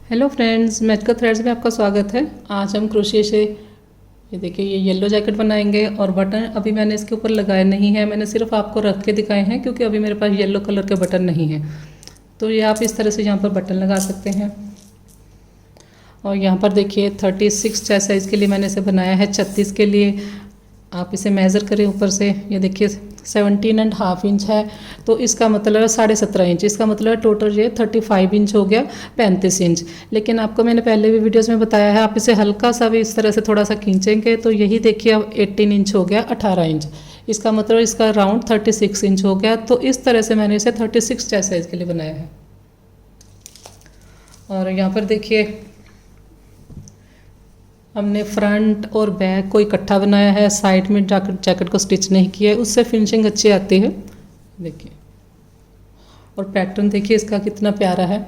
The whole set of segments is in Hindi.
हेलो फ्रेंड्स, मैजिकल थ्रेड्स में आपका स्वागत है। आज हम क्रोशिया से ये देखिए ये येलो जैकेट बनाएंगे और बटन अभी मैंने इसके ऊपर लगाए नहीं है, मैंने सिर्फ आपको रख के दिखाए हैं क्योंकि अभी मेरे पास येलो कलर के बटन नहीं है। तो ये आप इस तरह से यहाँ पर बटन लगा सकते हैं। और यहाँ पर देखिए 36 चेस्ट साइज़ के लिए मैंने इसे बनाया है, 36 के लिए आप इसे मेज़र करें ऊपर से। ये देखिए 17.5 इंच है, तो इसका मतलब है 17.5 इंच, इसका मतलब है टोटल ये 35 इंच हो गया, 35 इंच। लेकिन आपको मैंने पहले भी वीडियोस में बताया है, आप इसे हल्का सा भी इस तरह से थोड़ा सा खींचेंगे तो यही देखिए अब 18 इंच हो गया, 18 इंच। इसका मतलब इसका राउंड 36 इंच हो गया। तो इस तरह से मैंने इसे 36 चेस्ट साइज़ के लिए बनाया है। और यहाँ पर देखिए हमने फ्रंट और बैक को इकट्ठा बनाया है, साइड में जैकेट को स्टिच नहीं किया है, उससे फिनिशिंग अच्छी आती है। देखिए और पैटर्न देखिए इसका कितना प्यारा है।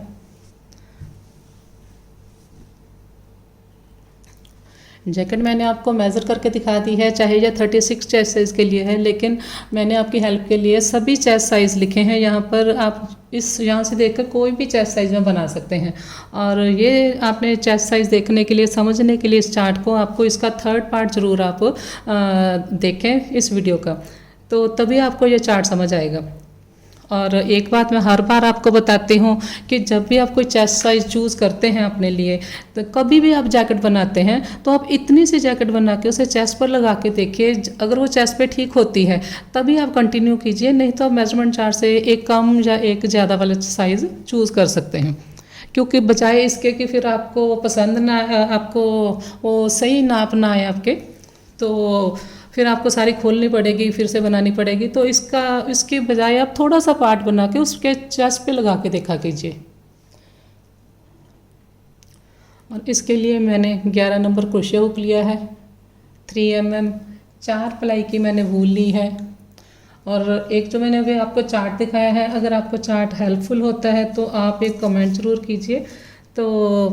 जैकेट मैंने आपको मेज़र करके दिखा दी है, चाहे यह 36 चेस्ट साइज़ के लिए है, लेकिन मैंने आपकी हेल्प के लिए सभी चेस्ट साइज़ लिखे हैं यहाँ पर। आप यहाँ से देखकर कोई भी चेस्ट साइज़ में बना सकते हैं। और ये आपने चेस्ट साइज़ देखने के लिए, समझने के लिए इस चार्ट को, आपको इसका थर्ड पार्ट ज़रूर आप देखें इस वीडियो का, तो तभी आपको ये चार्ट समझ आएगा। और एक बात मैं हर बार आपको बताती हूँ कि जब भी आप कोई चेस्ट साइज़ चूज़ करते हैं अपने लिए, तो कभी भी आप जैकेट बनाते हैं तो आप इतनी सी जैकेट बना के उसे चेस्ट पर लगा के देखिए। अगर वो चेस्ट पे ठीक होती है तभी आप कंटिन्यू कीजिए, नहीं तो आप मेजरमेंट चार्ट से एक कम या एक ज़्यादा वाला साइज़ चूज़ कर सकते हैं। क्योंकि बजाय इसके कि फिर आपको पसंद ना, आपको वो सही नाप ना आए आपके, तो फिर आपको सारी खोलनी पड़ेगी, फिर से बनानी पड़ेगी। तो इसके बजाय आप थोड़ा सा पार्ट बना के उसके चेस्ट पे लगा के देखा कीजिए। और इसके लिए मैंने 11 नंबर क्रोशिया हुक लिया है, 3 mm, 4 प्लाई की मैंने वूल ली है। और एक जो मैंने अभी आपको चार्ट दिखाया है, अगर आपको चार्ट हेल्पफुल होता है तो आप एक कमेंट ज़रूर कीजिए, तो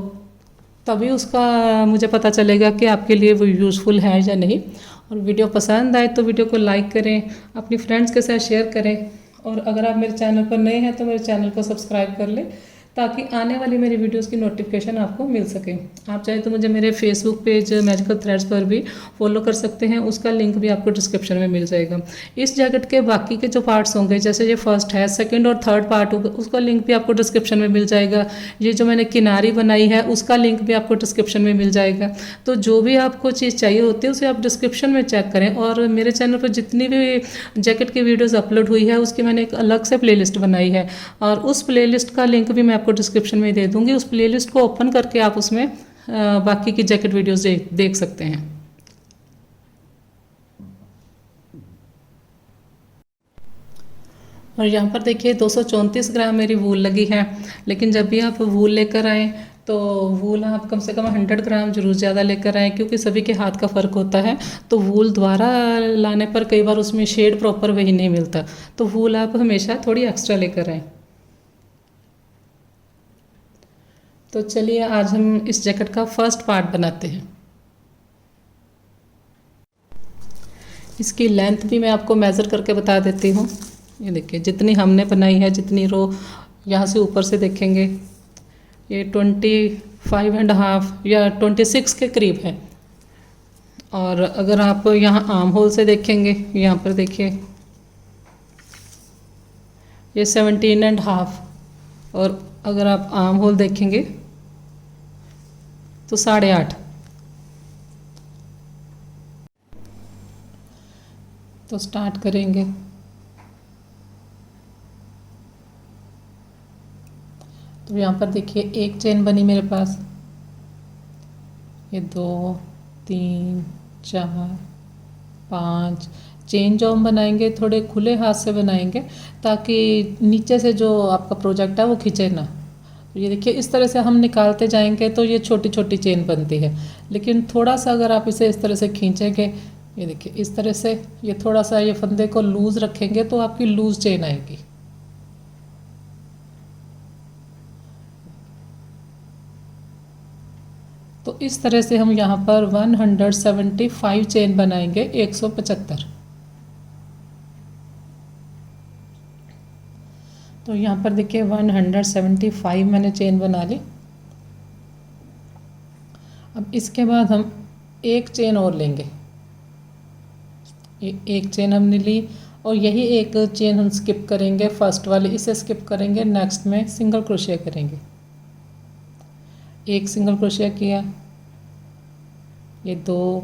तभी उसका मुझे पता चलेगा कि आपके लिए वो यूज़फुल है या नहीं। और वीडियो पसंद आए तो वीडियो को लाइक करें, अपनी फ्रेंड्स के साथ शेयर करें। और अगर आप मेरे चैनल पर नए हैं तो मेरे चैनल को सब्सक्राइब कर लें, ताकि आने वाली मेरी वीडियोस की नोटिफिकेशन आपको मिल सके। आप चाहे तो मुझे मेरे फेसबुक पेज मैजिकल थ्रेड्स पर भी फॉलो कर सकते हैं, उसका लिंक भी आपको डिस्क्रिप्शन में मिल जाएगा। इस जैकेट के बाकी के जो पार्ट्स होंगे, जैसे ये फर्स्ट है, सेकंड और थर्ड पार्ट होगा, उसका लिंक भी आपको डिस्क्रिप्शन में मिल जाएगा। ये जो मैंने किनारी बनाई है उसका लिंक भी आपको डिस्क्रिप्शन में मिल जाएगा। तो जो भी आपको चीज़ चाहिए होती है उसे आप डिस्क्रिप्शन में चेक करें। और मेरे चैनल पर जितनी भी जैकेट की वीडियोज़ अपलोड हुई है उसकी मैंने एक अलग से प्लेलिस्ट बनाई है, और उस प्लेलिस्ट का लिंक भी मैं आपको डिस्क्रिप्शन में दे दूंगी। उस प्लेलिस्ट को ओपन करके आप उसमें बाकी की जैकेट वीडियोस देख सकते हैं। और यहाँ पर देखिए 234 ग्राम मेरी वूल लगी है। लेकिन जब भी आप वूल लेकर आएँ तो वूल आप कम से कम 100 ग्राम जरूर ज़्यादा लेकर आएँ, क्योंकि सभी के हाथ का फ़र्क होता है। तो वूल दोबारा लाने पर कई बार उसमें शेड प्रॉपर वही नहीं मिलता, तो वूल आप हमेशा थोड़ी एक्स्ट्रा लेकर आएँ। तो चलिए आज हम इस जैकेट का फर्स्ट पार्ट बनाते हैं। इसकी लेंथ भी मैं आपको मेज़र करके बता देती हूँ। ये देखिए जितनी हमने बनाई है, जितनी रो यहाँ से ऊपर से देखेंगे, ये 25.5 या 26 के करीब है। और अगर आप यहाँ आर्म होल से देखेंगे, यहाँ पर देखिए ये 17.5, और अगर आप आर्म होल देखेंगे तो 8.5। तो स्टार्ट करेंगे। तो यहाँ पर देखिए एक चेन बनी मेरे पास, ये 2 3 4 5 चेन जो हम बनाएंगे थोड़े खुले हाथ से बनाएंगे, ताकि नीचे से जो आपका प्रोजेक्ट है वो खींचे ना। तो ये देखिए इस तरह से हम निकालते जाएंगे तो ये छोटी छोटी चेन बनती है। लेकिन थोड़ा सा अगर आप इसे इस तरह से खींचेंगे, ये देखिए इस तरह से, ये थोड़ा सा ये फंदे को लूज़ रखेंगे तो आपकी लूज़ चेन आएगी। तो इस तरह से हम यहाँ पर 175 चेन बनाएंगे, 175। तो यहाँ पर देखिए 175 मैंने चेन बना ली। अब इसके बाद हम एक चेन और लेंगे, एक चेन हमने ली और यही एक चेन हम स्किप करेंगे, फर्स्ट वाली इसे स्किप करेंगे, नेक्स्ट में सिंगल क्रोशिया करेंगे। एक सिंगल क्रोशिया किया, ये 2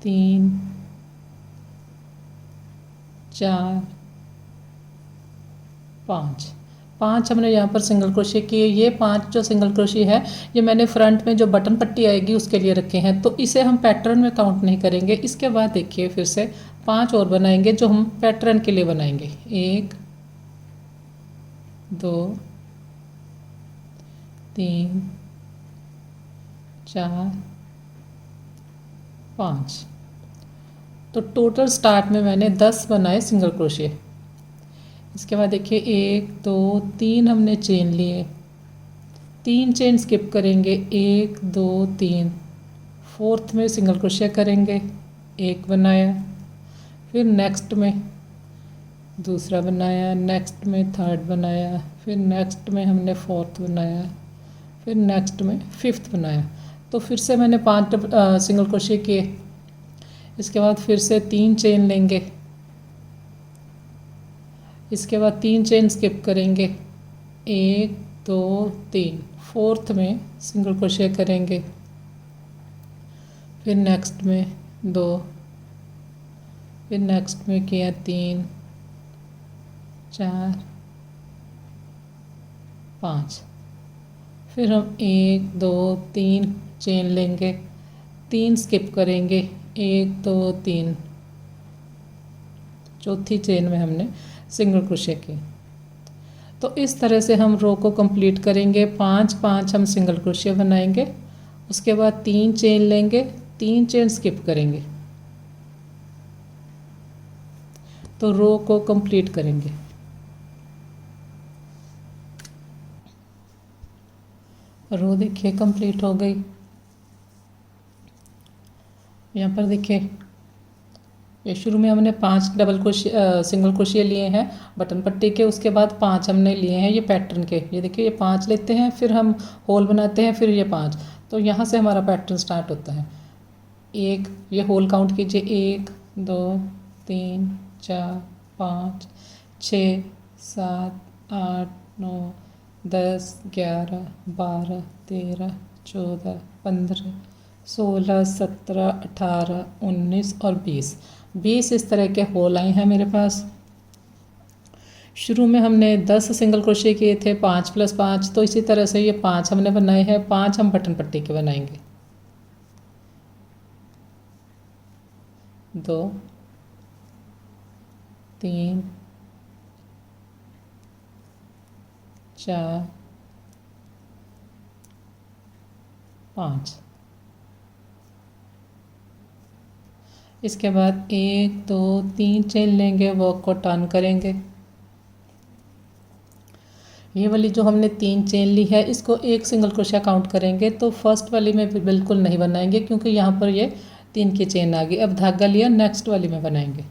3 4 5 हमने यहाँ पर सिंगल क्रोशिया किए। ये 5 जो सिंगल क्रोशिया है ये मैंने फ्रंट में जो बटन पट्टी आएगी उसके लिए रखे हैं, तो इसे हम पैटर्न में काउंट नहीं करेंगे। इसके बाद देखिए फिर से 5 और बनाएंगे जो हम पैटर्न के लिए बनाएंगे। 1 2 3 4 5। तो टोटल स्टार्ट में मैंने 10 बनाए सिंगल क्रोशिया। इसके बाद देखिए 1 2 3 हमने चेन लिए, 3 चेन स्किप करेंगे, 1 2 3, फोर्थ में सिंगल क्रोशिया करेंगे, एक बनाया, फिर नेक्स्ट में दूसरा बनाया, नेक्स्ट में थर्ड बनाया, फिर नेक्स्ट में हमने फोर्थ बनाया, फिर नेक्स्ट में फिफ्थ बनाया। तो फिर से मैंने 5 सिंगल क्रोशिया किए। इसके बाद फिर से 3 चेन लेंगे, इसके बाद 3 चेन स्किप करेंगे, 1 2 3, फोर्थ में सिंगल क्रोशिया करेंगे, फिर नेक्स्ट में 2, फिर नेक्स्ट में किया 3 4 5, फिर हम 1 2 3 चेन लेंगे, 3 स्किप करेंगे, 1 2 3, चौथी चेन में हमने सिंगल क्रोशिया की। तो इस तरह से हम रो को कंप्लीट करेंगे। 5 हम सिंगल क्रोशिया बनाएंगे, उसके बाद 3 चेन लेंगे, 3 चेन स्किप करेंगे, तो रो को कंप्लीट करेंगे। रो देखिए कंप्लीट हो गई। यहाँ पर देखिए ये शुरू में हमने 5 डबल क्रोशिया सिंगल क्रोशिया लिए हैं बटन पट्टी के, उसके बाद 5 हमने लिए हैं ये पैटर्न के। ये देखिए ये 5 लेते हैं, फिर हम होल बनाते हैं, फिर ये 5, तो यहाँ से हमारा पैटर्न स्टार्ट होता है। एक ये होल काउंट कीजिए, 1 2 3 4 5 6 7 8 9 10 11 12 13 14 15 16 17 18 19 और 20 इस तरह के होल आए हैं मेरे पास। शुरू में हमने 10 सिंगल क्रोशिया किए थे, 5 + 5, तो इसी तरह से ये 5 हमने बनाए हैं। 5 हम बटन पट्टी के बनाएंगे, 2 3 4 5। इसके बाद 1 2 3 चेन लेंगे, वर्क को टर्न करेंगे। ये वाली जो हमने 3 चेन ली है इसको एक सिंगल क्रोशिया काउंट करेंगे, तो फर्स्ट वाली में बिल्कुल नहीं बनाएंगे क्योंकि यहाँ पर ये 3 की चेन आ गई। अब धागा लिया, नेक्स्ट वाली में बनाएंगे,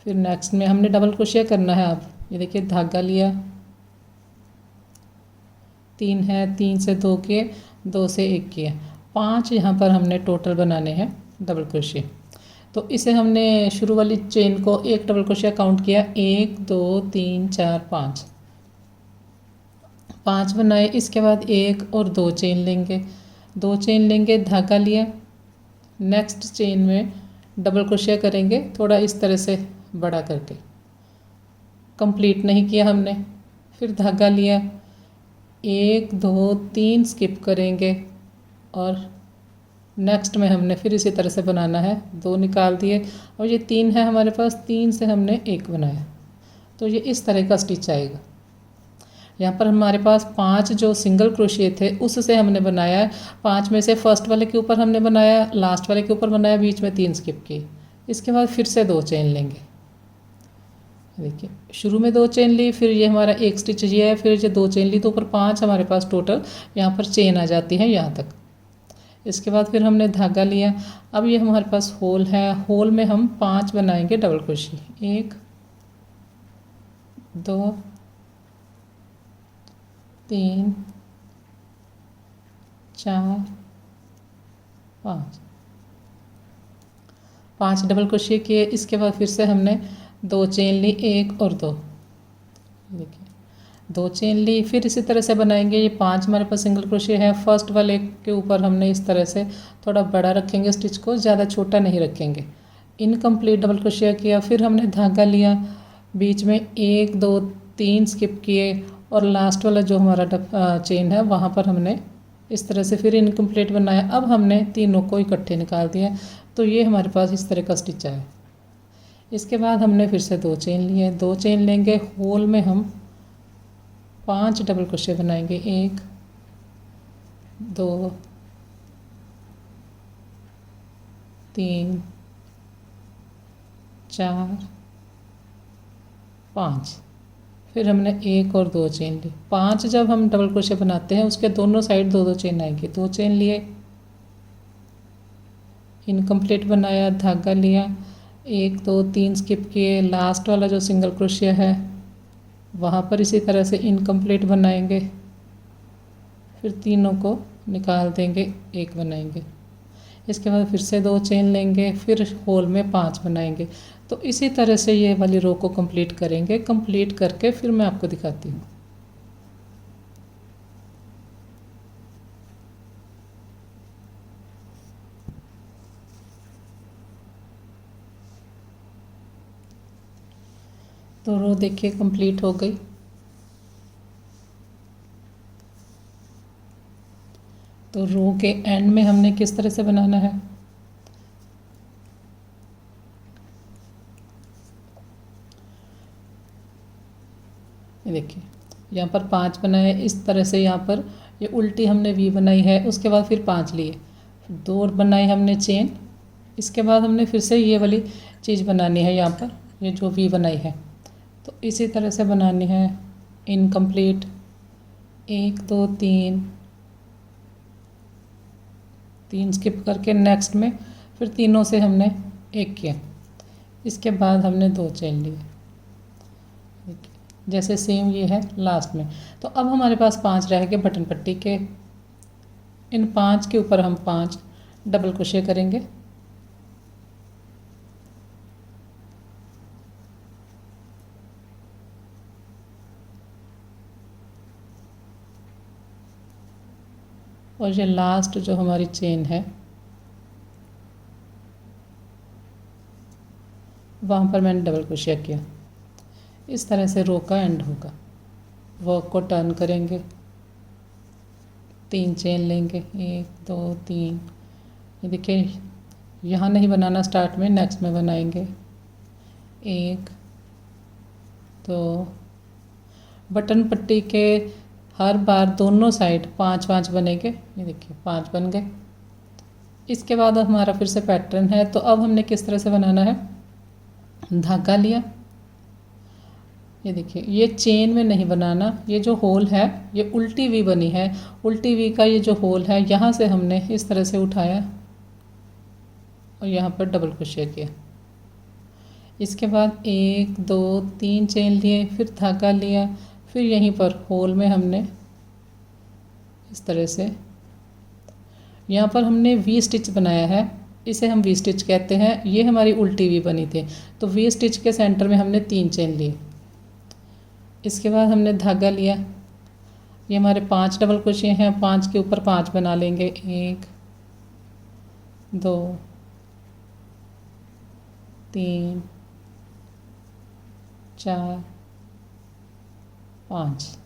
फिर नेक्स्ट में हमने डबल क्रोशिया करना है। अब ये देखिए धागा लिया, 3 है, 3 से 2 किए, 2 से 1 किए, 5 यहाँ पर हमने टोटल बनाने हैं डबल क्रोशिया। तो इसे हमने शुरू वाली चेन को एक डबल क्रोशिया काउंट किया, 1 2 3 4 5 बनाए। इसके बाद 1 और 2 चेन लेंगे, 2 चेन लेंगे, धागा लिया, नेक्स्ट चेन में डबल क्रोशिया करेंगे, थोड़ा इस तरह से बड़ा करके, कंप्लीट नहीं किया हमने। फिर धागा लिया, 1 2 3 स्किप करेंगे और नेक्स्ट में हमने फिर इसी तरह से बनाना है। 2 निकाल दिए और ये 3 है हमारे पास, 3 से हमने 1 बनाया, तो ये इस तरह का स्टिच आएगा। यहाँ पर हमारे पास 5 जो सिंगल क्रोशिया थे उससे हमने बनाया है। 5 में से फर्स्ट वाले के ऊपर हमने बनाया, लास्ट वाले के ऊपर बनाया, बीच में 3 स्किप की। इसके बाद फिर से 2 चेन लेंगे, देखिए शुरू में 2 चेन ली, फिर ये हमारा एक स्टिच ये है, फिर ये 2 चेन ली, तो ऊपर 5 हमारे पास टोटल यहाँ पर चेन आ जाती है यहाँ तक। इसके बाद फिर हमने धागा लिया। अब ये हमारे पास होल है, होल में हम 5 बनाएंगे डबल क्रोशिया, 1 2 3 4 5 5 डबल क्रोशिया किए। इसके बाद फिर से हमने 2 चेन ली, 1 और 2, देखिए 2 चेन ली। फिर इसी तरह से बनाएंगे। ये 5 हमारे पास सिंगल क्रोशिया है। फर्स्ट वाले के ऊपर हमने इस तरह से थोड़ा बड़ा रखेंगे स्टिच को, ज़्यादा छोटा नहीं रखेंगे। इनकम्प्लीट डबल क्रोशिया किया। फिर हमने धागा लिया, बीच में 1 2 3 स्किप किए और लास्ट वाला जो हमारा चेन है वहाँ पर हमने इस तरह से फिर इनकम्प्लीट बनाया। अब हमने तीनों को इकट्ठे निकाल दिया, तो ये हमारे पास इस तरह का स्टिच आया। इसके बाद हमने फिर से 2 चेन लिए, 2 चेन लेंगे, होल में हम 5 डबल क्रोशिया बनाएंगे। 1 2 3 4 5। फिर हमने 1 और 2 चेन ली। 5 जब हम डबल क्रोशिया बनाते हैं उसके दोनों साइड 2 2 चेन आएंगे। 2 चेन लिए, इनकम्प्लीट बनाया, धागा लिया, 1 2 3 स्किप किए। लास्ट वाला जो सिंगल क्रोशिया है वहाँ पर इसी तरह से इनकम्प्लीट बनाएंगे। फिर तीनों को निकाल देंगे, 1 बनाएंगे। इसके बाद फिर से 2 चेन लेंगे, फिर होल में 5 बनाएंगे। तो इसी तरह से ये वाली रो को कंप्लीट करेंगे। कंप्लीट करके फिर मैं आपको दिखाती हूँ। तो रो देखिए कंप्लीट हो गई। तो रो के एंड में हमने किस तरह से बनाना है, ये देखिए यहाँ पर 5 बनाए। इस तरह से यहाँ पर ये उल्टी हमने वी बनाई है। उसके बाद फिर 5 लिए, 2 बनाए हमने चेन। इसके बाद हमने फिर से ये वाली चीज़ बनानी है, यहाँ पर ये जो वी बनाई है तो इसी तरह से बनानी है। इनकम्प्लीट 1 2 3 स्किप करके नेक्स्ट में फिर तीनों से हमने 1 किया। इसके बाद हमने 2 चेन लिए, जैसे सेम ये है लास्ट में। तो अब हमारे पास 5 रह गए बटन पट्टी के। इन 5 के ऊपर हम 5 डबल क्रोशिया करेंगे। और ये लास्ट जो हमारी चेन है वहाँ पर मैंने डबल क्रोशिया किया। इस तरह से रो का एंड होगा। वर्क को टर्न करेंगे, 3 चेन लेंगे, 1 2 3। ये देखिए यहाँ नहीं बनाना, स्टार्ट में, नेक्स्ट में बनाएंगे। 1 2, बटन पट्टी के हर बार दोनों साइड 5 5 बनेंगे। ये देखिए 5 बन गए। इसके बाद हमारा फिर से पैटर्न है। तो अब हमने किस तरह से बनाना है, धागा लिया, ये देखिए ये चेन में नहीं बनाना। ये जो होल है ये उल्टी वी बनी है। उल्टी वी का ये जो होल है यहाँ से हमने इस तरह से उठाया और यहाँ पर डबल क्रोशिया किया। इसके बाद 1 2 3 चेन लिए, फिर धागा लिया, फिर यहीं पर होल में हमने इस तरह से, यहाँ पर हमने वी स्टिच बनाया है, इसे हम वी स्टिच कहते हैं। ये हमारी उल्टी वी बनी थी। तो वी स्टिच के सेंटर में हमने 3 चेन लिए। इसके बाद हमने धागा लिया, ये हमारे 5 डबल क्रोशिया हैं, 5 के ऊपर 5 बना लेंगे। 1 2 3 4 5।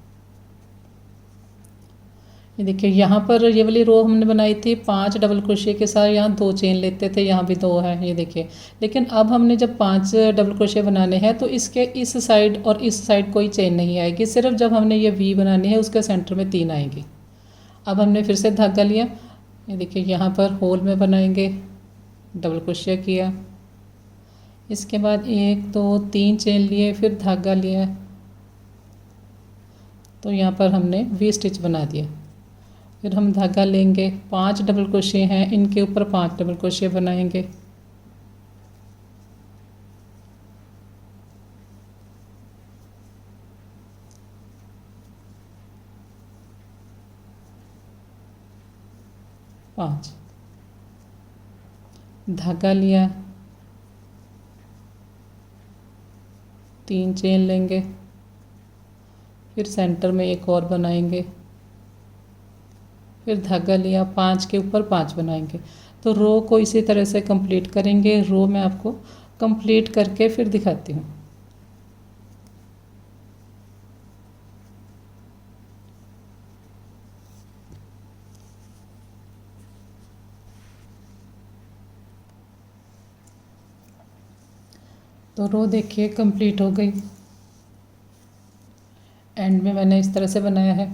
ये देखिए यहाँ पर ये वाली रो हमने बनाई थी 5 डबल क्रोशिया के साथ। यहाँ 2 चेन लेते थे, यहाँ भी 2 है, ये देखिए। लेकिन अब हमने जब 5 डबल क्रोशिया बनाने हैं तो इसके इस साइड और इस साइड कोई चेन नहीं आएगी। सिर्फ जब हमने ये वी बनानी है उसके सेंटर में 3 आएंगी। अब हमने फिर से धागा लिया, ये देखिए यहाँ पर होल में बनाएंगे, डबल क्रोशिया किया। इसके बाद 1 2 3 चेन लिए, फिर धागा लिया, तो यहाँ पर हमने वी स्टिच बना दिया। फिर हम धागा लेंगे, 5 डबल क्रोशिया हैं, इनके ऊपर 5 डबल क्रोशिया बनाएंगे। 5, धागा लिया, 3 चेन लेंगे, फिर सेंटर में एक और बनाएंगे, फिर धागा लिया, 5 के ऊपर 5 बनाएंगे। तो रो को इसी तरह से कंप्लीट करेंगे। रो मैं आपको कंप्लीट करके फिर दिखाती हूँ। तो रो देखिए कंप्लीट हो गई। एंड में मैंने इस तरह से बनाया है।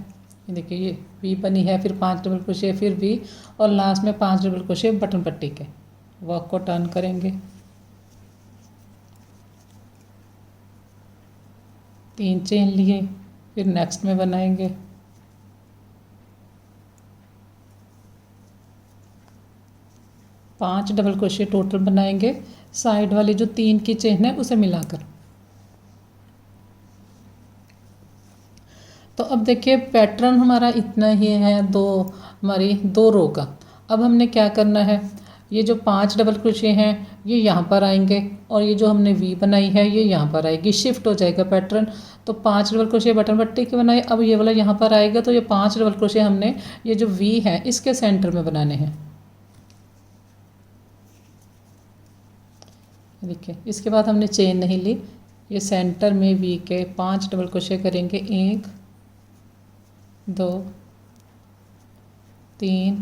ये देखिए ये वी बनी है, फिर 5 डबल क्रोशे, फिर वी, और लास्ट में 5 डबल क्रोशे बटन पट्टी के। वर्क को टर्न करेंगे, 3 चेन लिए, फिर नेक्स्ट में बनाएंगे, पाँच डबल क्रोशे टोटल बनाएंगे, साइड वाली जो 3 की चेन है उसे मिलाकर। तो अब देखिए पैटर्न हमारा इतना ही है, हमारी 2 रो का। अब हमने क्या करना है, ये जो 5 डबल क्रोशे हैं ये यहाँ पर आएंगे, और ये जो हमने वी बनाई है ये यहाँ पर आएगी, शिफ्ट हो जाएगा पैटर्न। तो 5 डबल क्रोशे बटन पट्टी के बनाए, अब ये वाला यहाँ पर आएगा, तो ये 5 डबल क्रोशे हमने ये जो वी है इसके सेंटर में बनाने हैं। देखिए इसके बाद हमने चेन नहीं ली, ये सेंटर में वी के 5 डबल क्रोशे करेंगे, 1 2 3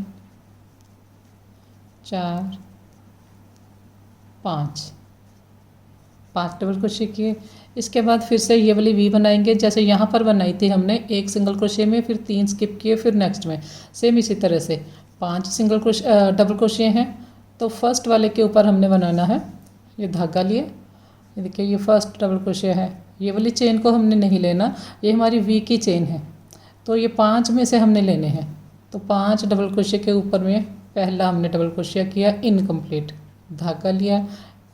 4 5 डबल क्रोशे किए। इसके बाद फिर से ये वाली वी बनाएंगे, जैसे यहाँ पर बनाई थी हमने, 1 सिंगल क्रोशे में, फिर 3 स्किप किए, फिर नेक्स्ट में सेम इसी तरह से 5 सिंगल क्रोशे डबल क्रोशे हैं। तो फर्स्ट वाले के ऊपर हमने बनाना है, ये धागा लिए, ये देखिए ये फर्स्ट डबल क्रोशे है, ये वाली चेन को हमने नहीं लेना, ये हमारी वी की चेन है, तो ये 5 में से हमने लेने हैं। तो 5 डबल क्रोशे के ऊपर में पहला हमने डबल क्रोशे किया, इनकम्प्लीट, धागा लिया,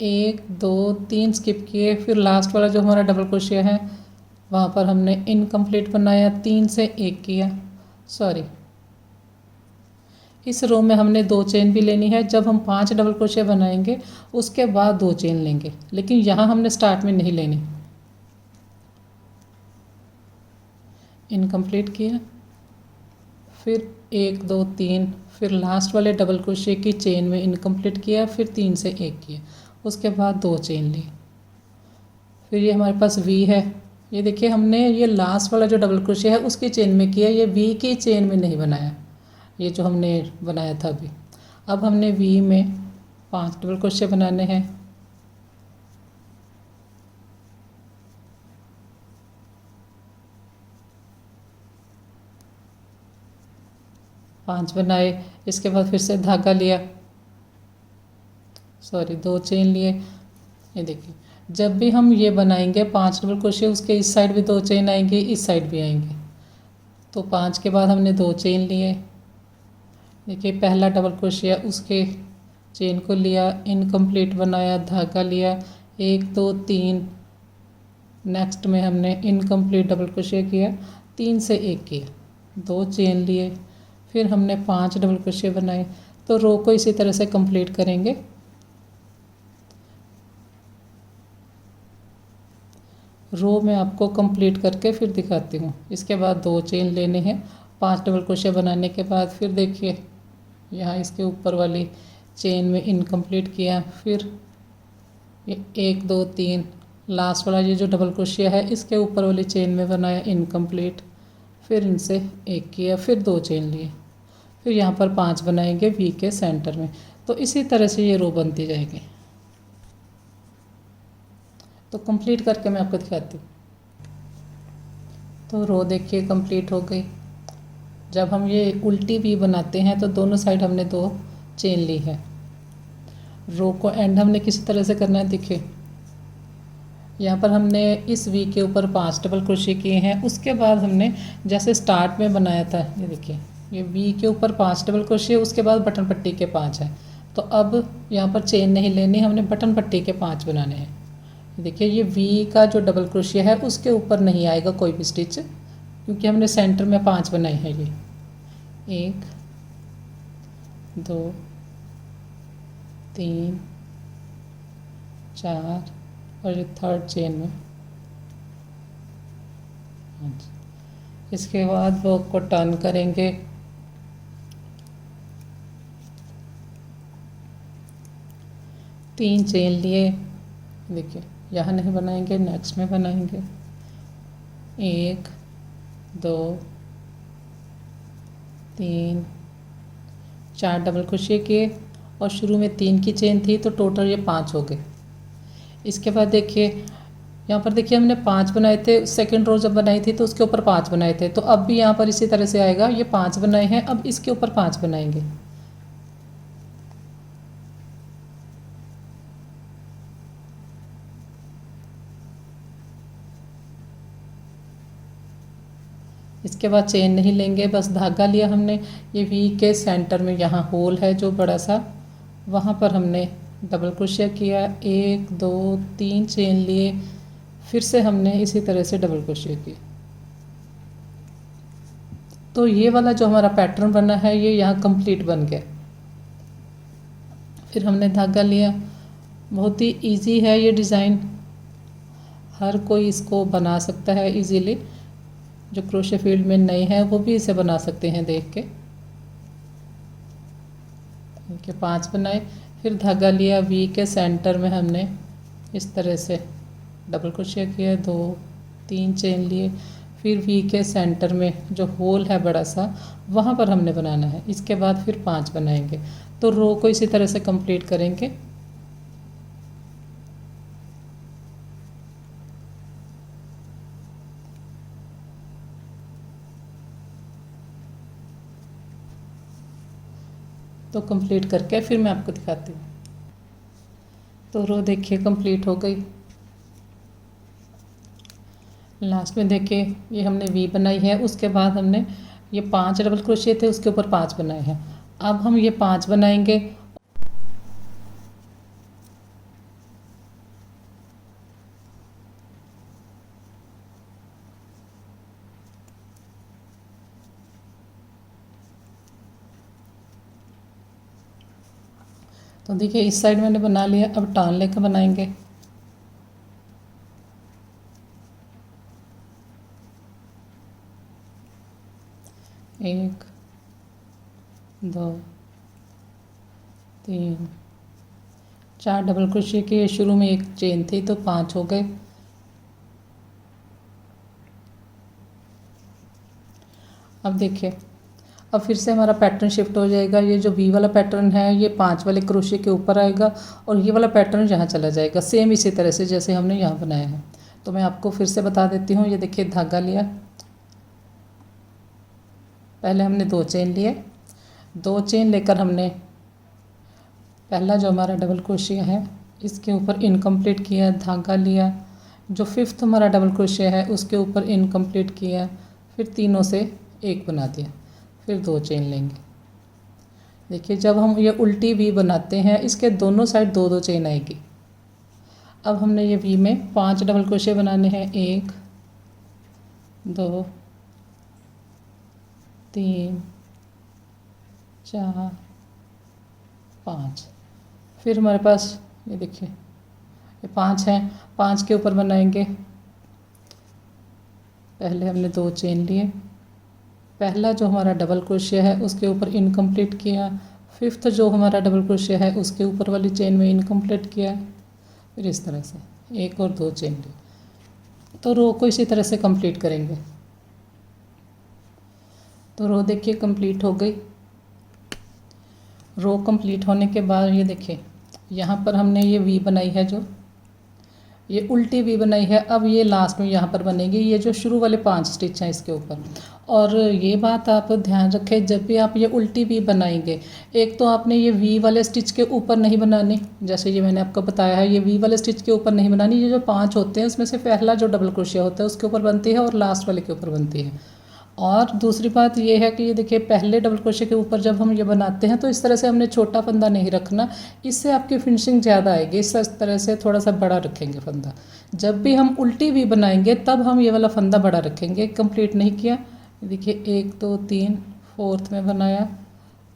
1 2 3 स्किप किए, फिर लास्ट वाला जो हमारा डबल क्रोशे है वहाँ पर हमने इनकम्प्लीट बनाया, 3 से 1 किया, सॉरी इस रो में हमने 2 चेन भी लेनी है। जब हम 5 डबल क्रोशे बनाएंगे उसके बाद 2 चेन लेंगे, लेकिन यहाँ हमने स्टार्ट में नहीं लेनी। इनकम्प्लीट किया, फिर 1 2 3, फिर लास्ट वाले डबल क्रोशे की चेन में इनकम्प्लीट किया, फिर 3 से 1 किया, उसके बाद 2 चेन ली। फिर ये हमारे पास वी है, ये देखिए हमने ये लास्ट वाला जो डबल क्रोशे है उसकी चेन में किया, ये वी की चेन में नहीं बनाया, ये जो हमने बनाया था अभी। अब हमने वी में 5 डबल क्रोशे बनाने हैं, पाँच बनाए। इसके बाद फिर से धागा लिया, सॉरी 2 चेन लिए। ये देखिए जब भी हम ये बनाएंगे 5 डबल क्रोशे, उसके इस साइड भी 2 चेन आएंगी, इस साइड भी आएंगे। तो 5 के बाद हमने 2 चेन लिए, देखिए पहला डबल क्रोशे उसके चेन को लिया, इनकम्प्लीट बनाया, धागा लिया, 1 2 3, नेक्स्ट में हमने इनकम्प्लीट डबल क्रोशे किया, 3 से 1 किया, 2 चेन लिए, फिर हमने 5 डबल क्रोशे बनाए। तो रो को इसी तरह से कंप्लीट करेंगे। रो में आपको कंप्लीट करके फिर दिखाती हूँ। इसके बाद 2 चेन लेने हैं, 5 डबल क्रोशे बनाने के बाद फिर देखिए यहाँ इसके ऊपर वाली चेन में इनकम्प्लीट किया, फिर ये 1 2 3, लास्ट वाला ये जो डबल क्रोशे है इसके ऊपर वाली चेन में बनाया इनकम्प्लीट, फिर इनसे 1 किया, फिर 2 चेन लिए, फिर यहाँ पर 5 बनाएंगे वी के सेंटर में। तो इसी तरह से ये रो बनती जाएगी। तो कंप्लीट करके मैं आपको दिखाती हूँ। तो रो देखिए कंप्लीट हो गई। जब हम ये उल्टी वी बनाते हैं तो दोनों साइड हमने 2 चेन ली है। रो को एंड हमने किसी तरह से करना है, देखिए यहाँ पर हमने इस वी के ऊपर 5 डबल क्रोशे किए हैं। उसके बाद हमने जैसे स्टार्ट में बनाया था, ये देखिए ये वी के ऊपर 5 डबल क्रोशे, उसके बाद बटन पट्टी के 5 है। तो अब यहाँ पर चेन नहीं लेनी, हमने बटन पट्टी के 5 बनाने हैं। देखिए ये वी का जो डबल क्रोशे है उसके ऊपर नहीं आएगा कोई भी स्टिच, क्योंकि हमने सेंटर में 5 बनाए हैं। ये 1 2 3 4 और ये थर्ड चेन में। हाँ जी। इसके बाद वो को टर्न करेंगे। तीन चेन लिए, देखिए यहाँ नहीं बनाएंगे, नेक्स्ट में बनाएंगे। 1 2 3 4 डबल क्रोशिया किए और शुरू में 3 की चेन थी तो टोटल ये 5 हो गए। इसके बाद देखिए यहाँ पर देखिए हमने 5 बनाए थे, सेकंड रो जब बनाई थी तो उसके ऊपर 5 बनाए थे, तो अब भी यहाँ पर इसी तरह से आएगा। ये 5 बनाए हैं, अब इसके ऊपर 5 बनाएंगे। इसके बाद चेन नहीं लेंगे, बस धागा लिया हमने। ये वी के सेंटर में यहाँ होल है जो बड़ा सा, वहाँ पर हमने डबल क्रोशिया किया। 1 2 3 चेन लिए, फिर से हमने इसी तरह से डबल क्रोशिया किया। तो ये वाला जो हमारा पैटर्न बना है ये यहाँ कंप्लीट बन गया। फिर हमने धागा लिया। बहुत ही इजी है ये डिज़ाइन, हर कोई इसको बना सकता है इजीली। जो क्रोशे फील्ड में नए हैं वो भी इसे बना सकते हैं देख के। इनके 5 बनाए, फिर धागा लिया। वी के सेंटर में हमने इस तरह से डबल क्रोशिया किया। 2 3 चेन लिए, फिर वी के सेंटर में जो होल है बड़ा सा वहाँ पर हमने बनाना है। इसके बाद फिर 5 बनाएंगे। तो रो को इसी तरह से कंप्लीट करेंगे। तो कंप्लीट करके फिर मैं आपको दिखाती हूँ। तो रो देखिए कंप्लीट हो गई। लास्ट में देखिए ये हमने वी बनाई है, उसके बाद हमने ये 5 डबल क्रोशिया थे उसके ऊपर 5 बनाए हैं। अब हम ये 5 बनाएंगे। तो देखिए इस साइड मैंने बना लिया, अब टर्न लेकर बनाएंगे। एक 2 3 4 डबल क्रोशिया के, शुरू में एक चेन थी तो 5 हो गए। अब देखिए अब फिर से हमारा पैटर्न शिफ्ट हो जाएगा। ये जो वी वाला पैटर्न है ये 5 वाले क्रोशिया के ऊपर आएगा और ये वाला पैटर्न यहाँ चला जाएगा, सेम इसी तरह से जैसे हमने यहाँ बनाया है। तो मैं आपको फिर से बता देती हूँ। ये देखिए धागा लिया, पहले हमने 2 चेन लिए। 2 चेन लेकर हमने पहला जो हमारा डबल क्रोशिया है इसके ऊपर इनकम्प्लीट किया, धागा लिया। जो 5th हमारा डबल क्रोशिया है उसके ऊपर इनकम्प्लीट किया, फिर तीनों से एक बना दिया, फिर 2 चेन लेंगे। देखिए जब हम ये उल्टी वी बनाते हैं इसके दोनों साइड 2-2 चेन आएगी। अब हमने ये वी में 5 डबल क्रोशिया बनाने हैं। 1 2 3 4 5। फिर हमारे पास ये देखिए ये 5 हैं, 5 के ऊपर बनाएंगे। पहले हमने 2 चेन लिए, पहला जो हमारा डबल क्रोशिया है उसके ऊपर इनकम्प्लीट किया, 5th जो हमारा डबल क्रोशिया है उसके ऊपर वाली चेन में इनकम्प्लीट किया, फिर इस तरह से 1 और 2 चेन ली। तो रो को इसी तरह से कंप्लीट करेंगे। तो रो देखिए कंप्लीट हो गई। रो कंप्लीट होने के बाद ये देखिए यहाँ पर हमने ये वी बनाई है, जो ये उल्टी वी बनाई है। अब ये लास्ट में यहाँ पर बनेगी ये जो शुरू वाले 5 स्टिच हैं इसके ऊपर। और ये बात आप ध्यान रखें, जब भी आप ये उल्टी वी बनाएंगे, एक तो आपने ये वी वाले स्टिच के ऊपर नहीं बनानी, जैसे ये मैंने आपको बताया है ये वी वाले स्टिच के ऊपर नहीं बनानी। ये जो 5 होते हैं उसमें से पहला जो डबल क्रोशिया होता है उसके ऊपर बनती है और लास्ट वाले के ऊपर बनती है। और दूसरी बात ये है कि ये देखिए पहले डबल क्रोशिया के ऊपर जब हम ये बनाते हैं तो इस तरह से हमने छोटा फंदा नहीं रखना, इससे आपकी फिनिशिंग ज़्यादा आएगी। इस तरह से थोड़ा सा बड़ा रखेंगे फंदा। जब भी हम उल्टी वी बनाएंगे तब हम ये वाला फंदा बड़ा रखेंगे। कंप्लीट नहीं किया, देखिए 1 2 3 4th में बनाया,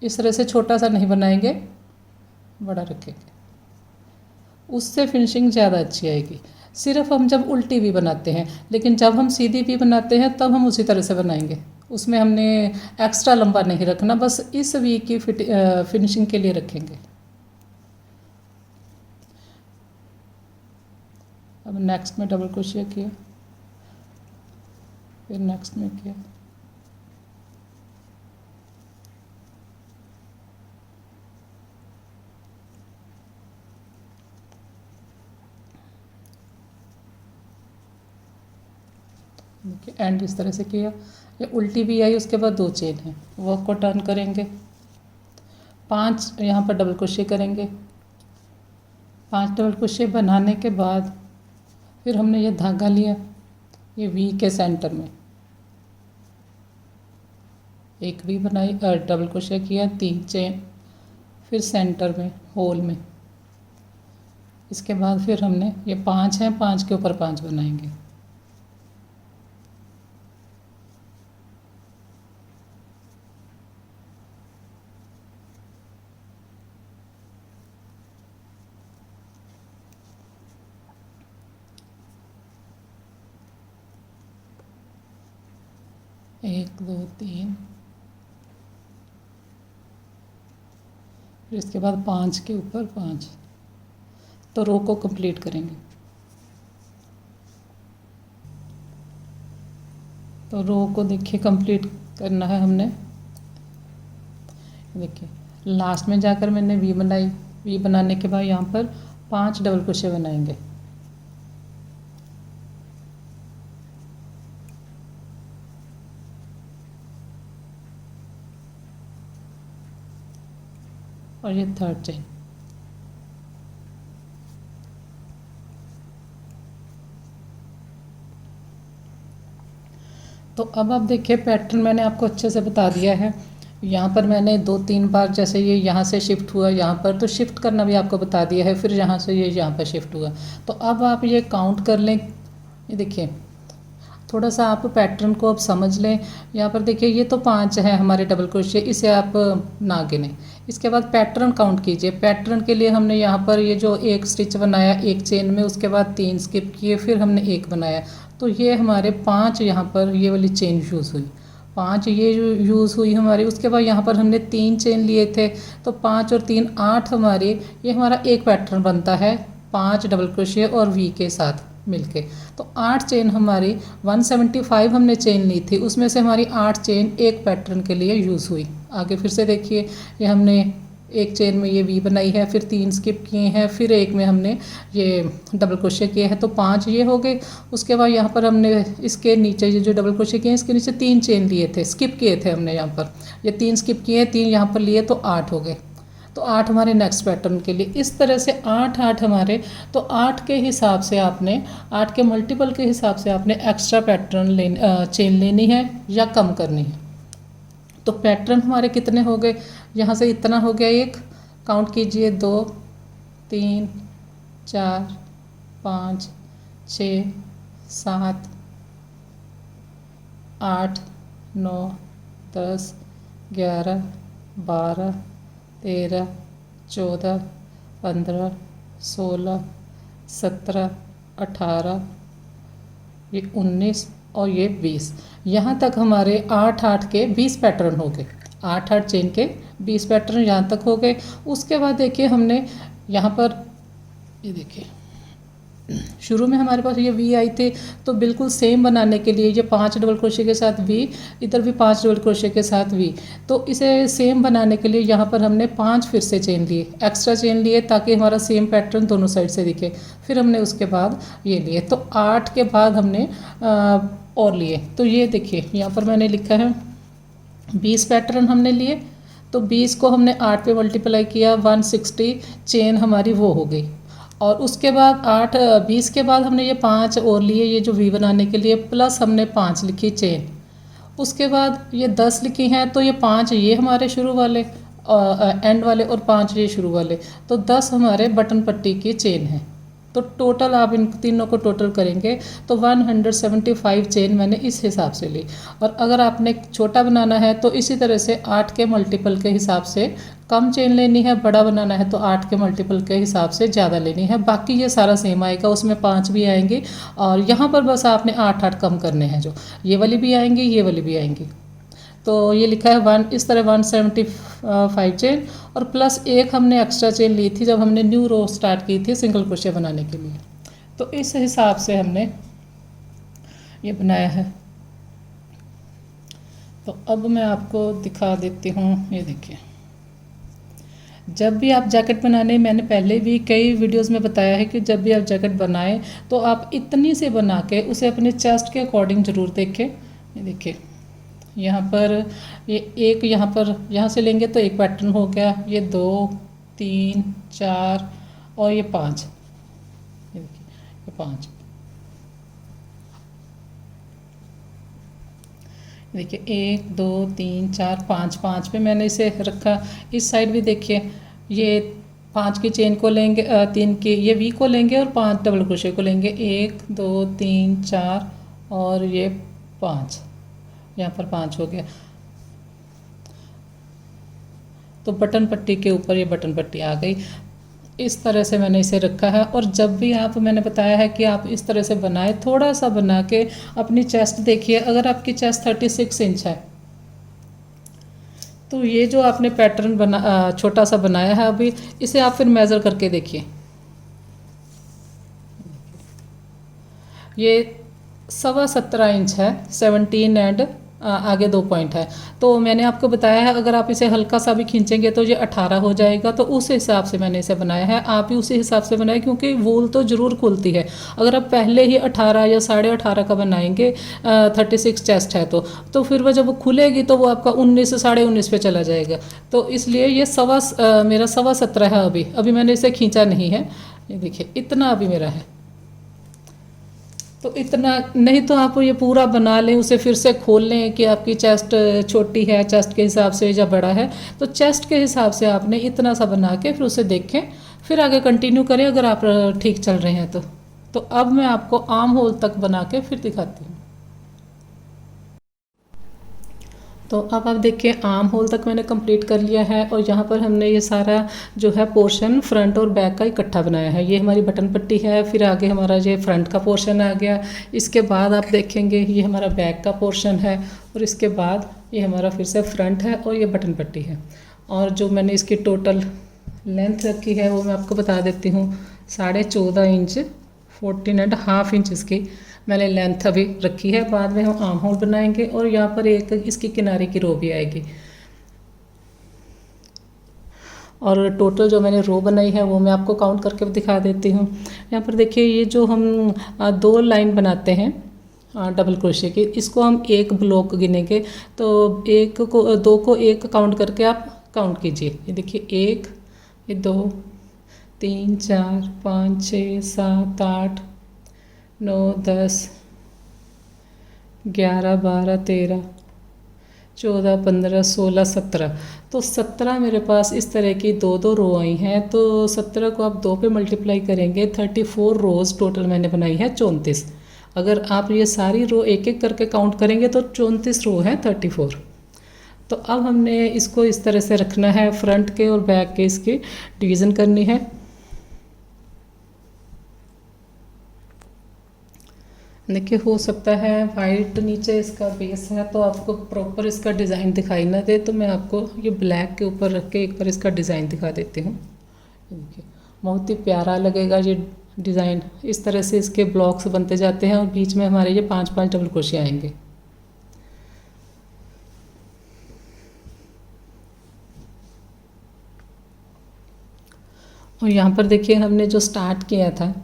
इस तरह से छोटा सा नहीं बनाएंगे, बड़ा रखेंगे, उससे फिनिशिंग ज़्यादा अच्छी आएगी। सिर्फ हम जब उल्टी वी बनाते हैं, लेकिन जब हम सीधी वी बनाते हैं तब हम उसी तरह से बनाएंगे। उसमें हमने एक्स्ट्रा लंबा नहीं रखना, बस इस वी की फिनिशिंग के लिए रखेंगे। अब नेक्स्ट में डबल क्रोशिया किया, फिर नेक्स्ट में किया, देखिए एंड इस तरह से किया। ये उल्टी भी आई, उसके बाद 2 चेन है, वर्क को टर्न करेंगे, 5 यहाँ पर डबल क्रोशिया करेंगे। 5 डबल क्रोशिया बनाने के बाद फिर हमने ये धागा लिया, ये वी के सेंटर में एक वी बनाई, डबल क्रोशिया किया, 3 चेन, फिर सेंटर में होल में। इसके बाद फिर हमने ये 5 हैं, 5 के ऊपर 5 बनाएंगे। एक, 2, 3, फिर इसके बाद 5 के ऊपर 5, तो रो को कंप्लीट करेंगे। तो रो को देखिए कंप्लीट करना है हमने। देखिए लास्ट में जाकर मैंने वी बनाई, वी बनाने के बाद यहाँ पर 5 डबल क्रोशिया बनाएंगे। और ये 3rd चेन। तो अब आप देखिए पैटर्न मैंने आपको अच्छे से बता दिया है। यहाँ पर मैंने 2-3 बार, जैसे ये यहाँ से शिफ्ट हुआ यहाँ पर, तो शिफ्ट करना भी आपको बता दिया है। फिर यहाँ से ये यहाँ पर शिफ्ट हुआ, तो अब आप ये काउंट कर लें। ये देखिए थोड़ा सा आप पैटर्न को अब समझ लें। यहाँ पर देखिए ये तो 5 है हमारे डबल क्रोशिया, इसे आप ना गिनें। इसके बाद पैटर्न काउंट कीजिए। पैटर्न के लिए हमने यहाँ पर ये जो एक स्टिच बनाया एक चेन में, उसके बाद 3 स्किप किए, फिर हमने एक बनाया, तो ये हमारे 5 यहाँ पर ये वाली चेन यूज़ हुई, 5 ये यूज़ हुई हमारी। उसके बाद यहाँ पर हमने 3 चेन लिए थे, तो 5 और 3 8 हमारे, ये हमारा एक पैटर्न बनता है 5 डबल क्रोशिया और वी के साथ मिलके। तो 8 चेन हमारी 175 हमने चेन ली थी, उसमें से हमारी 8 चेन एक पैटर्न के लिए यूज़ हुई। आगे फिर से देखिए, ये हमने एक चेन में ये वी बनाई है, फिर 3 स्किप किए हैं, फिर एक में हमने ये डबल क्रोशिया किया है, तो 5 ये हो गए। उसके बाद यहाँ पर हमने इसके नीचे ये जो डबल क्रोशिया किए हैं, इसके नीचे 3 चेन लिए थे, स्किप किए थे हमने, यहाँ पर ये 3 स्किप किए, 3 यहाँ पर लिए, तो 8 हो गए। तो 8 हमारे नेक्स्ट पैटर्न के लिए। इस तरह से 8 हमारे, तो 8 के हिसाब से आपने, 8 के मल्टीपल के हिसाब से आपने एक्स्ट्रा पैटर्न चेन लेनी है या कम करनी है। तो पैटर्न हमारे कितने हो गए, यहाँ से इतना हो गया, एक काउंट कीजिए, 2 3 4 5 6 7 8 9 10 11 12 13 14 15 16 17 18, ये 19 और ये 20। यहाँ तक हमारे 8 के 20 पैटर्न हो गए। 8 चेन के 20 पैटर्न यहाँ तक हो गए। उसके बाद देखिए हमने यहाँ पर, ये देखिए शुरू में हमारे पास ये वी आई थे, तो बिल्कुल सेम बनाने के लिए ये 5 डबल क्रोशिया के साथ वी, इधर भी 5 डबल क्रोशिया के साथ वी, तो इसे सेम बनाने के लिए यहाँ पर हमने 5 फिर से चेन लिए, एक्स्ट्रा चेन लिए, ताकि हमारा सेम पैटर्न दोनों साइड से दिखे। फिर हमने उसके बाद ये लिए, तो 8 के बाद हमने और लिए। तो ये देखिए यहाँ पर मैंने लिखा है 20 पैटर्न हमने लिए, तो 20 को हमने 8 पे मल्टीप्लाई किया, 160 चेन हमारी वो हो गई। और उसके बाद 20 के बाद हमने ये 5 और लिए, ये जो वी बनाने के लिए, प्लस हमने 5 लिखी चेन। उसके बाद ये 10 लिखी हैं, तो ये 5 ये हमारे शुरू वाले एंड वाले और 5 ये शुरू वाले, तो 10 हमारे बटन पट्टी की चेन है। तो टोटल आप इन तीनों को टोटल करेंगे तो 175 चेन मैंने इस हिसाब से ली। और अगर आपने छोटा बनाना है तो इसी तरह से 8 के मल्टीपल के हिसाब से कम चेन लेनी है, बड़ा बनाना है तो 8 के मल्टीपल के हिसाब से ज़्यादा लेनी है। बाकी ये सारा सेम आएगा, उसमें 5 भी आएंगे और यहाँ पर बस आपने 8 कम करने हैं, जो ये वाली भी आएंगी ये वाली भी आएंगी। तो ये लिखा है इस तरह 175 चेन और प्लस एक हमने एक्स्ट्रा चेन ली थी जब हमने न्यू रो स्टार्ट की थी सिंगल क्रोशिया बनाने के लिए। तो इस हिसाब से हमने ये बनाया है। तो अब मैं आपको दिखा देती हूँ, ये देखिए। जब भी आप जैकेट बनाने, मैंने पहले भी कई वीडियोस में बताया है कि जब भी आप जैकेट बनाएं तो आप इतनी से बना के उसे अपने चेस्ट के अकॉर्डिंग ज़रूर देखें। ये देखिए यहाँ पर ये एक, यहाँ से लेंगे तो एक पैटर्न हो गया, ये 2 3 4 और ये 5, ये देखिए ये 5, देखिए 1 2 3 4 5, 5 पे मैंने इसे रखा। इस साइड भी देखिए ये 5 की चेन को लेंगे, 3 की ये वी को लेंगे और 5 डबल क्रोशे को लेंगे, 1 2 3 4 और ये 5, यहाँ पर 5 हो गया। तो बटन पट्टी के ऊपर ये बटन पट्टी आ गई। इस तरह से मैंने इसे रखा है। और जब भी आप, मैंने बताया है कि आप इस तरह से बनाएं, थोड़ा सा बना के अपनी चेस्ट देखिए। अगर आपकी चेस्ट 36 इंच है तो ये जो आपने पैटर्न बना छोटा सा बनाया है अभी, इसे आप फिर मेज़र करके देखिए। ये 17.25 इंच है, 17 एंड आगे 2 पॉइंट है। तो मैंने आपको बताया है अगर आप इसे हल्का सा भी खींचेंगे तो ये 18 हो जाएगा। तो उस हिसाब से मैंने इसे बनाया है, आप भी उसी हिसाब से बनाएं, क्योंकि वूल तो ज़रूर खुलती है। अगर आप पहले ही 18 या 18.5 का बनाएंगे, 36 चेस्ट है तो फिर वह जब वो खुलेगी तो वो आपका 19 19.5 पे चला जाएगा। तो इसलिए ये मेरा 17.25 है। अभी मैंने इसे खींचा नहीं है, ये देखिए इतना अभी मेरा है। तो इतना नहीं तो आप ये पूरा बना लें, उसे फिर से खोल लें कि आपकी चेस्ट छोटी है चेस्ट के हिसाब से या बड़ा है। तो चेस्ट के हिसाब से आपने इतना सा बना के फिर उसे देखें, फिर आगे कंटिन्यू करें अगर आप ठीक चल रहे हैं तो अब मैं आपको आर्म होल तक बना के फिर दिखाती हूँ। तो अब आप देखिए आर्म होल तक मैंने कंप्लीट कर लिया है और यहाँ पर हमने ये सारा जो है पोर्शन फ्रंट और बैक का इकट्ठा बनाया है। ये हमारी बटन पट्टी है, फिर आगे हमारा ये फ्रंट का पोर्शन आ गया। इसके बाद आप देखेंगे ये हमारा बैक का पोर्शन है और इसके बाद ये हमारा फिर से फ्रंट है और ये बटन पट्टी है। और जो मैंने इसकी टोटल लेंथ रखी है वो मैं आपको बता देती हूँ, 14.5 इंच, 14.5 इंच इसकी मैंने लेंथ अभी रखी है। बाद में हम आर्म होल बनाएंगे और यहाँ पर एक इसकी किनारे की रो भी आएगी। और टोटल जो मैंने रो बनाई है वो मैं आपको काउंट करके दिखा देती हूँ। यहाँ पर देखिए ये जो हम 2 लाइन बनाते हैं डबल क्रोशे की, इसको हम एक ब्लॉक गिनेंगे। तो 2 को 1 काउंट करके आप काउंट कीजिए। ये देखिए 1, ये 2, 3 4 5 6 7 8 9 10 11 12 13 14 15 16 17। तो 17 मेरे पास इस तरह की 2 रो आई हैं। तो 17 को आप 2 पे मल्टीप्लाई करेंगे, 34 रोज़ टोटल मैंने बनाई है, 34। अगर आप ये सारी रो एक एक करके काउंट करेंगे तो 34 रो है, 34। तो अब हमने इसको इस तरह से रखना है, फ्रंट के और बैक के इसकी डिवीज़न करनी है। देखिए हो सकता है वाइट नीचे इसका बेस है तो आपको प्रॉपर इसका डिज़ाइन दिखाई ना दे, तो मैं आपको ये ब्लैक के ऊपर रख के एक बार इसका डिज़ाइन दिखा देती हूँ। देखिए बहुत ही प्यारा लगेगा ये डिज़ाइन। इस तरह से इसके ब्लॉक्स बनते जाते हैं और बीच में हमारे ये 5-5 डबल क्रोशे आएंगे। और यहाँ पर देखिए हमने जो स्टार्ट किया था,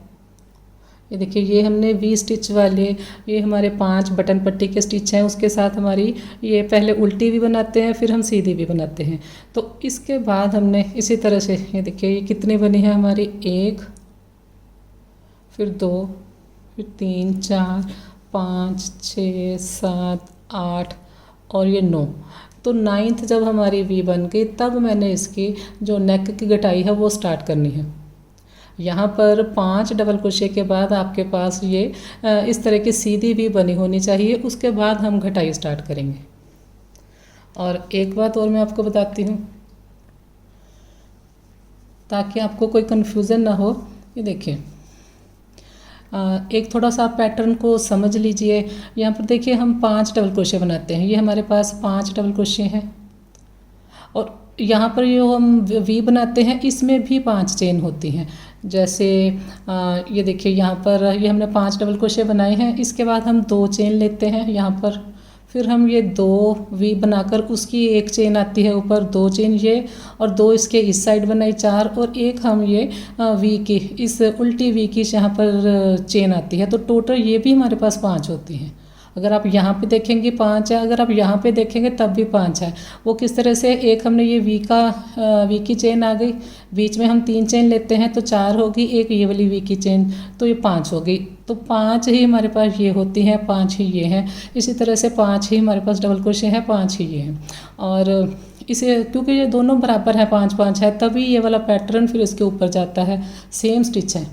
ये देखिए ये हमने वी स्टिच वाले, ये हमारे 5 बटन पट्टी के स्टिच हैं, उसके साथ हमारी ये पहले उल्टी भी बनाते हैं फिर हम सीधी भी बनाते हैं। तो इसके बाद हमने इसी तरह से ये देखिए ये कितनी बनी है हमारी, 1 फिर 2 फिर 3 4 5 6 7 8 और ये 9। तो 9th जब हमारी वी बन गई तब मैंने इसकी जो नेक की गटाई है वो स्टार्ट करनी है। यहाँ पर 5 डबल क्रोशे के बाद आपके पास ये इस तरह की सीधी भी बनी होनी चाहिए। उसके बाद हम घटाई स्टार्ट करेंगे। और एक बात और मैं आपको बताती हूँ ताकि आपको कोई कन्फ्यूज़न ना हो। ये देखिए, एक थोड़ा सा आप पैटर्न को समझ लीजिए। यहाँ पर देखिए हम 5 डबल क्रोशे बनाते हैं। ये हमारे पास 5 डबल क्रोशे हैं और यहाँ पर जो हम वी बनाते हैं इसमें भी 5 चेन होती हैं। जैसे ये देखिए, यहाँ पर ये हमने 5 डबल क्रोशे बनाए हैं। इसके बाद हम 2 चेन लेते हैं यहाँ पर, फिर हम ये 2 वी बनाकर उसकी एक चेन आती है ऊपर, 2 चेन ये, और 2 इसके इस साइड बनाई 4, और एक हम ये वी की इस उल्टी वी की यहाँ पर चेन आती है। तो टोटल ये भी हमारे पास 5 होती हैं। अगर आप यहाँ पे देखेंगे 5 है, अगर आप यहाँ पे देखेंगे तब भी 5 है। वो किस तरह से, एक हमने ये वी की चेन आ गई, बीच में हम 3 चेन लेते हैं तो 4 होगी, एक ये वाली वी की चेन तो ये 5 हो गई। तो 5 ही हमारे पास ये होती हैं, 5 ही ये हैं। इसी तरह से 5 ही हमारे पास डबल क्रोशे हैं, 5 ही ये हैं। और इसे क्योंकि ये दोनों बराबर है, 5-5 है, तभी ये वाला पैटर्न फिर इसके ऊपर जाता है, सेम स्टिच है।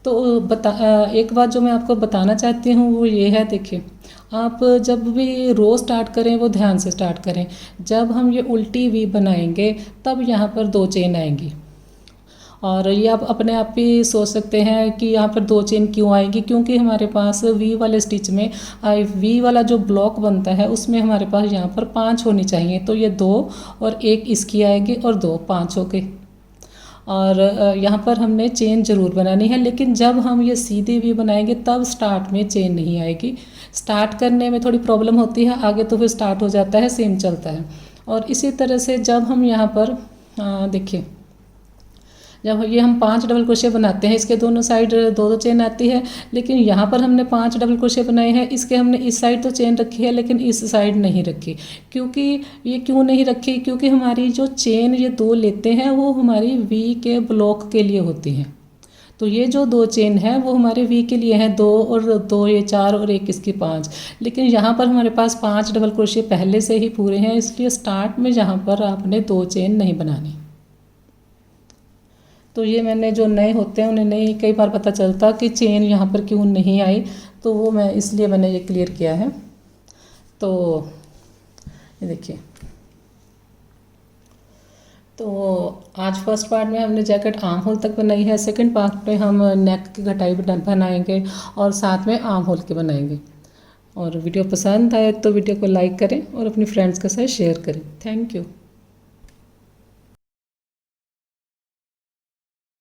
तो एक बात जो मैं आपको बताना चाहती हूँ वो ये है, देखिए आप जब भी रो स्टार्ट करें वो ध्यान से स्टार्ट करें। जब हम ये उल्टी वी बनाएंगे तब यहाँ पर 2 चेन आएंगी। और ये आप अपने आप ही सोच सकते हैं कि यहाँ पर 2 चेन क्यों आएंगी, क्योंकि हमारे पास वी वाले स्टिच में वी वाला जो ब्लॉक बनता है उसमें हमारे पास यहाँ पर 5 होनी चाहिए। तो ये 2 और एक इसकी आएगी और 2, 5 हो गई। और यहाँ पर हमने चेन ज़रूर बनानी है, लेकिन जब हम ये सीधी वी बनाएंगे तब स्टार्ट में चेन नहीं आएगी। स्टार्ट करने में थोड़ी प्रॉब्लम होती है, आगे तो फिर स्टार्ट हो जाता है, सेम चलता है। और इसी तरह से जब हम यहाँ पर देखिए, जब ये हम 5 डबल क्रोशे बनाते हैं, इसके दोनों साइड 2-2 चेन आती है, लेकिन यहाँ पर हमने 5 डबल क्रोशे बनाए हैं, इसके हमने इस साइड तो चेन रखी है लेकिन इस साइड नहीं रखी। क्योंकि ये क्यों नहीं रखी, क्योंकि हमारी जो चेन ये 2 लेते हैं वो हमारी वी के ब्लॉक के लिए होती हैं। तो ये जो 2 चेन है वो हमारे वी के लिए हैं, 2 और 2 ये 4 और एक इसकी 5। लेकिन यहाँ पर हमारे पास 5 डबल क्रोशे पहले से ही पूरे हैं, इसलिए स्टार्ट में यहाँ पर आपने 2 चेन नहीं बनानी। तो ये मैंने जो नए होते हैं उन्हें नहीं कई बार पता चलता कि चेन यहाँ पर क्यों नहीं आई, तो वो मैं इसलिए मैंने ये क्लियर किया है। तो ये देखिए, तो आज फर्स्ट पार्ट में हमने जैकेट आर्म होल तक बनाई है, सेकंड पार्ट में हम नेक की घटाई बनाएंगे और साथ में आर्म होल के बनाएंगे। और वीडियो पसंद आए तो वीडियो को लाइक करें और अपनी फ्रेंड्स के साथ शेयर करें। Thank you.